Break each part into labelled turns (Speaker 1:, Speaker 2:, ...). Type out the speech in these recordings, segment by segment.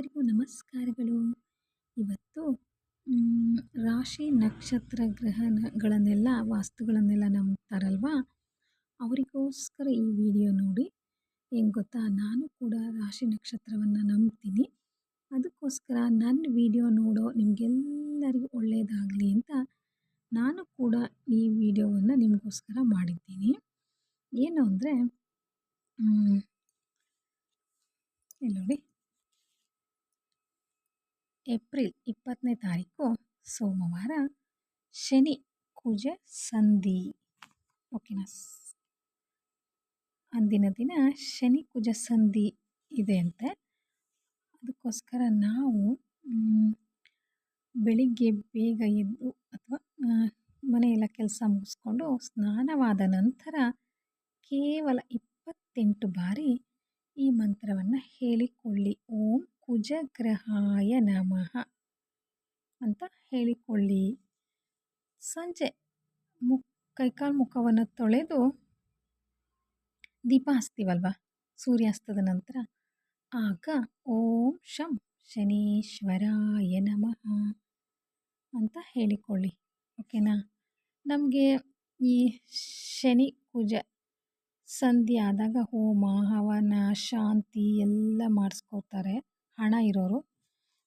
Speaker 1: ಎಲ್ಲರಿಗೂ ನಮಸ್ಕಾರಗಳು. ಇವತ್ತು ರಾಶಿ ನಕ್ಷತ್ರ ಗ್ರಹಗಳನ್ನೆಲ್ಲ ವಾಸ್ತುಗಳನ್ನೆಲ್ಲ ನಂಬ್ತಾರಲ್ವಾ, ಅವರಿಗೋಸ್ಕರ ಈ ವಿಡಿಯೋ ನೋಡಿ. ಏನು ಗೊತ್ತಾ, ನಾನು ಕೂಡ ರಾಶಿ ನಕ್ಷತ್ರವನ್ನು ನಂಬ್ತೀನಿ. ಅದಕ್ಕೋಸ್ಕರ ನನ್ನ ವಿಡಿಯೋ ನೋಡೋ ನಿಮಗೆಲ್ಲರಿಗೂ ಒಳ್ಳೆಯದಾಗಲಿ ಅಂತ ನಾನು ಕೂಡ ಈ ವಿಡಿಯೋವನ್ನು ನಿಮಗೋಸ್ಕರ ಮಾಡಿದ್ದೀನಿ. ಏನು ಅಂದರೆ ಇಲ್ಲಿ ನೋಡಿ, ಏಪ್ರಿಲ್ 20ನೇ ತಾರೀಕು ಸೋಮವಾರ ಶನಿ ಕುಜ ಸಂಧಿ. ಓಕೆನಾ, ಅಂದಿನ ದಿನ ಶನಿ ಕುಜ ಸಂಧಿ ಇದೆ ಅಂತೆ. ಅದಕ್ಕೋಸ್ಕರ ನಾವು ಬೆಳಿಗ್ಗೆ ಬೇಗ ಎದ್ದು ಅಥವಾ ಮನೆಯೆಲ್ಲ ಕೆಲಸ ಮುಗಿಸ್ಕೊಂಡು ಸ್ನಾನವಾದ ನಂತರ ಕೇವಲ 28 ಬಾರಿ ಈ ಮಂತ್ರವನ್ನು ಹೇಳಿಕೊಳ್ಳಿ. ಓಂ ಕುಜಗ್ರಹಾಯ ನಮಃ ಅಂತ ಹೇಳಿಕೊಳ್ಳಿ. ಸಂಜೆ ಕೈಕಾಲು ಮುಖವನ್ನು ತೊಳೆದು ದೀಪ ಹಚ್ತೀವಲ್ವ ಸೂರ್ಯಾಸ್ತದ ನಂತರ, ಆಗ ಓಂ ಶಂ ಶನೀಶ್ವರಾಯ ನಮಃ ಅಂತ ಹೇಳಿಕೊಳ್ಳಿ. ಓಕೆನಾ, ನಮಗೆ ಈ ಶನಿ ಕುಜ ಸಂಧಿ ಆದಾಗ ಹೋಮ ಹವನ ಶಾಂತಿ ಎಲ್ಲ ಮಾಡಿಸ್ಕೋತಾರೆ ಹಣ ಇರೋರು.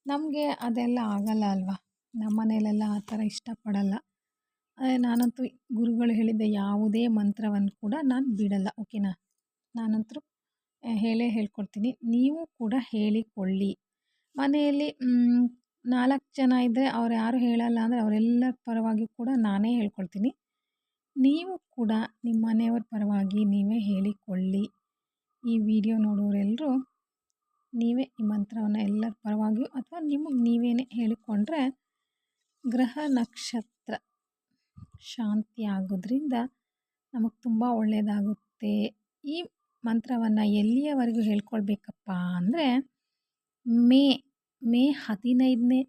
Speaker 1: ನಮಗೆ ಅದೆಲ್ಲ ಆಗಲ್ಲ ಅಲ್ವಾ, ನಮ್ಮ ಮನೆಯಲ್ಲೆಲ್ಲ ಆ ಥರ ಇಷ್ಟಪಡಲ್ಲ. ನಾನಂತೂ ಗುರುಗಳು ಹೇಳಿದ್ದ ಯಾವುದೇ ಮಂತ್ರವನ್ನು ಕೂಡ ನಾನು ಬಿಡಲ್ಲ. ಓಕೆನಾ, ನಾನಂತೂ ಹೇಳ್ಕೊಡ್ತೀನಿ. ನೀವು ಕೂಡ ಹೇಳಿಕೊಳ್ಳಿ. ಮನೆಯಲ್ಲಿ 4 ಜನ ಇದ್ದರೆ ಅವ್ರು ಯಾರು ಹೇಳಲ್ಲ ಅಂದರೆ ಅವರೆಲ್ಲರ ಪರವಾಗಿ ಕೂಡ ನಾನೇ ಹೇಳ್ಕೊಳ್ತೀನಿ. ನೀವು ಕೂಡ ನಿಮ್ಮ ಮನೆಯವ್ರ ಪರವಾಗಿ ನೀವೇ ಹೇಳಿಕೊಳ್ಳಿ. ಈ ವಿಡಿಯೋ ನೋಡೋರೆಲ್ಲರೂ ನೀವೇ ಈ ಮಂತ್ರವನ್ನು ಎಲ್ಲರ ಪರವಾಗಿಯೂ ಅಥವಾ ನಿಮಗೆ ನೀವೇನೇ ಹೇಳಿಕೊಂಡ್ರೆ ಗ್ರಹ ನಕ್ಷತ್ರ ಶಾಂತಿ ಆಗೋದ್ರಿಂದ ನಮಗೆ ತುಂಬ ಒಳ್ಳೆಯದಾಗುತ್ತೆ. ಈ ಮಂತ್ರವನ್ನು ಎಲ್ಲಿಯವರೆಗೂ ಹೇಳ್ಕೊಳ್ಬೇಕಪ್ಪ ಅಂದರೆ ಮೇ 15ನೇ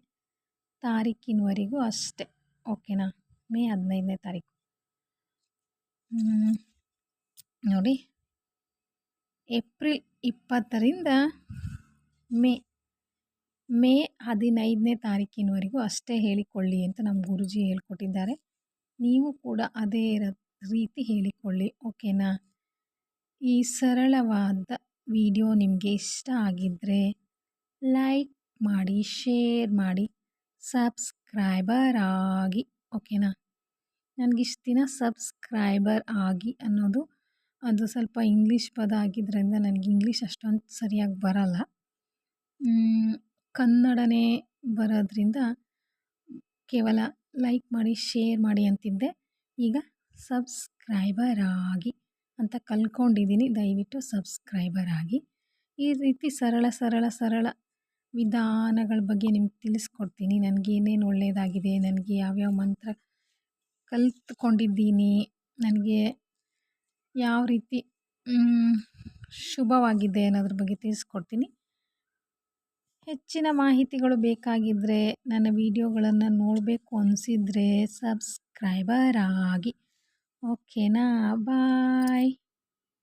Speaker 1: ತಾರೀಕಿನವರೆಗೂ ಅಷ್ಟೆ. ಓಕೆನಾ, ಮೇ 15ನೇ ತಾರೀಕು ನೋಡಿ, ಏಪ್ರಿಲ್ 20ರಿಂದ ಮೇ 15ನೇ ತಾರೀಕಿನವರೆಗೂ ಅಷ್ಟೇ ಹೇಳಿಕೊಳ್ಳಿ ಅಂತ ನಮ್ಮ ಗುರುಜಿ ಹೇಳ್ಕೊಟ್ಟಿದ್ದಾರೆ. ನೀವು ಕೂಡ ಅದೇ ರೀತಿ ಹೇಳಿಕೊಳ್ಳಿ. ಓಕೆನಾ, ಈ ಸರಳವಾದ ವಿಡಿಯೋ ನಿಮಗೆ ಇಷ್ಟ ಆಗಿದ್ದರೆ ಲೈಕ್ ಮಾಡಿ, ಶೇರ್ ಮಾಡಿ, ಸಬ್ಸ್ಕ್ರೈಬರ್ ಆಗಿ. ಓಕೆನಾ, ನನಗಿಷ್ಟು ದಿನ ಸಬ್ಸ್ಕ್ರೈಬರ್ ಆಗಿ ಅನ್ನೋದು ಅದು ಸ್ವಲ್ಪ ಇಂಗ್ಲೀಷ್ ಪದ ಆಗಿದ್ದರಿಂದ ನನಗೆ ಇಂಗ್ಲೀಷ್ ಅಷ್ಟೊಂದು ಸರಿಯಾಗಿ ಬರಲ್ಲ. ಕನ್ನಡನೇ ಬರೋದ್ರಿಂದ ಕೇವಲ ಲೈಕ್ ಮಾಡಿ ಶೇರ್ ಮಾಡಿ ಅಂತಿದ್ದೆ. ಈಗ ಸಬ್ಸ್ಕ್ರೈಬರ್ ಆಗಿ ಅಂತ ಕಲ್ತ್ಕೊಂಡಿದ್ದೀನಿ. ದಯವಿಟ್ಟು ಸಬ್ಸ್ಕ್ರೈಬರ್ ಆಗಿ. ಈ ರೀತಿ ಸರಳ ವಿಧಾನಗಳ ಬಗ್ಗೆ ನಿಮ್ಗೆ ತಿಳಿಸ್ಕೊಡ್ತೀನಿ. ನನಗೇನೇನು ಒಳ್ಳೆಯದಾಗಿದೆ, ನನಗೆ ಯಾವ್ಯಾವ ಮಂತ್ರ ಕಲ್ತ್ಕೊಂಡಿದ್ದೀನಿ, ನನಗೆ ಯಾವ ರೀತಿ ಶುಭವಾಗಿದೆ ಅನ್ನೋದ್ರ ಬಗ್ಗೆ ತಿಳಿಸ್ಕೊಡ್ತೀನಿ. ಹೆಚ್ಚಿನ ಮಾಹಿತಿಗಳು ಬೇಕಾಗಿದ್ದರೆ, ನನ್ನ ವಿಡಿಯೋಗಳನ್ನು ನೋಡಬೇಕು ಅನಿಸಿದರೆ ಸಬ್ಸ್ಕ್ರೈಬರ್ ಆಗಿ. ಓಕೆನಾ, ಬಾಯ್.